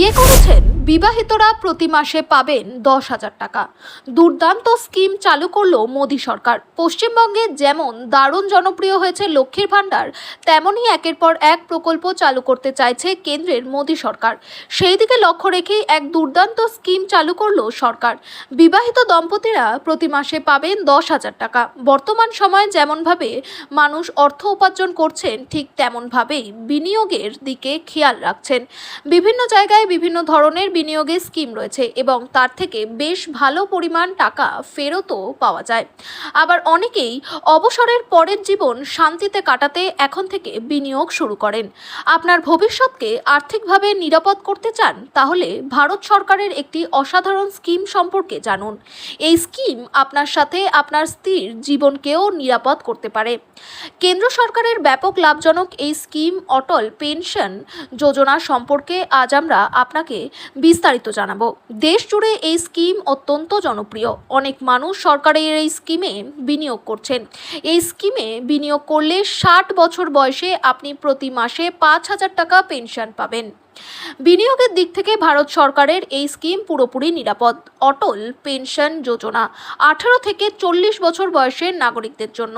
বিয়ে করেছেন বিবাহিতরা প্রতি মাসে পাবেন 10,000 টাকা। দুর্দান্ত স্কিম চালু করলো মোদী সরকার। পশ্চিমবঙ্গে যেমন দারুণ জনপ্রিয় হয়েছে লক্ষ্মীর ভাণ্ডার, তেমনই একের পর এক প্রকল্প চালু করতে চাইছে কেন্দ্রের মোদী সরকার। সেই দিকে লক্ষ্য রেখেই এক দুর্দান্ত স্কিম চালু করলো সরকার। বিবাহিত দম্পতিরা প্রতি মাসে পাবেন 10,000 টাকা। বর্তমান সময়ে যেমনভাবে মানুষ অর্থ উপার্জন করছেন, ঠিক তেমনভাবেই বিনিয়োগের দিকে খেয়াল রাখছেন। বিভিন্ন জায়গায় বিভিন্ন ধরনের বিনিয়োগের স্কিম রয়েছে এবং তার থেকে বেশ ভালো পরিমাণ টাকা ফেরতও পাওয়া যায়। আবার অনেকেই অবসরের পরের জীবন শান্তিতে কাটাতে এখন থেকে বিনিয়োগ শুরু করেন। আপনার ভবিষ্যৎকে আর্থিকভাবে নিরাপদ করতে চান, তাহলে ভারত সরকারের একটি অসাধারণ স্কিম সম্পর্কে জানুন। এই স্কিম আপনার সাথে আপনার স্ত্রীর জীবনকেও নিরাপদ করতে পারে। কেন্দ্র সরকারের ব্যাপক লাভজনক এই স্কিম অটল পেনশন যোজনা সম্পর্কে আজ আমরা আপনাকে বিস্তারিত জানাবো। দেশ জুড়ে এই স্কিম অত্যন্ত জনপ্রিয়। অনেক মানুষ সরকারের এই স্কিমে বিনিয়োগ করছেন। এই স্কিমে বিনিয়োগ করলে 60 বছর বয়সে আপনি প্রতি মাসে 5,000 টাকা পেনশন পাবেন। বিনিয়োগের দিক থেকে ভারত সরকারের এই স্কিম পুরোপুরি নিরাপদ। অটল পেনশন যোজনা 18 থেকে 40 বছর বয়সের নাগরিকদের জন্য।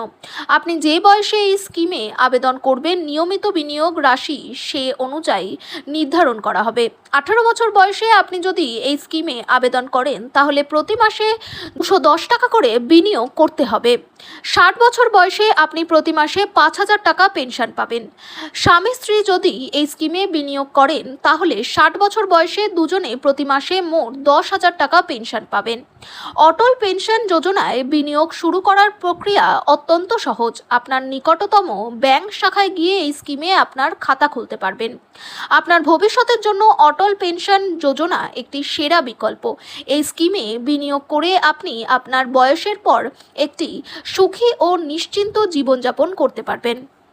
আপনি যে বয়সে এই স্কিমে আবেদন করবেন, নিয়মিত বিনিয়োগ রাশি সে অনুযায়ী নির্ধারণ করা হবে। 18 বছর বয়সে আপনি যদি এই স্কিমে আবেদন করেন, তাহলে প্রতি মাসে 210 টাকা করে বিনিয়োগ করতে হবে। 60 বছর বয়সে আপনি প্রতি মাসে 5,000 টাকা পেনশন পাবেন। স্বামী স্ত্রী যদি এই স্কিমে বিনিয়োগ করেন, তাহলে 60 বছর বয়সে দুজনে প্রতি মাসে মোট 10,000 টাকা পেনশন পাবেন। অটল পেনশন যোজনায় বিনিয়োগ শুরু করার প্রক্রিয়া অত্যন্ত সহজ। আপনার নিকটতম ব্যাংক শাখায় গিয়ে এই স্কিমে আপনার খাতা খুলতে পারবেন। আপনার ভবিষ্যতের জন্য অটল পেনশন যোজনা একটি সেরা বিকল্প। এই স্কিমে বিনিয়োগ করে আপনি আপনার বয়সের পর একটি সুখী ও নিশ্চিন্ত জীবনযাপন করতে পারবেন।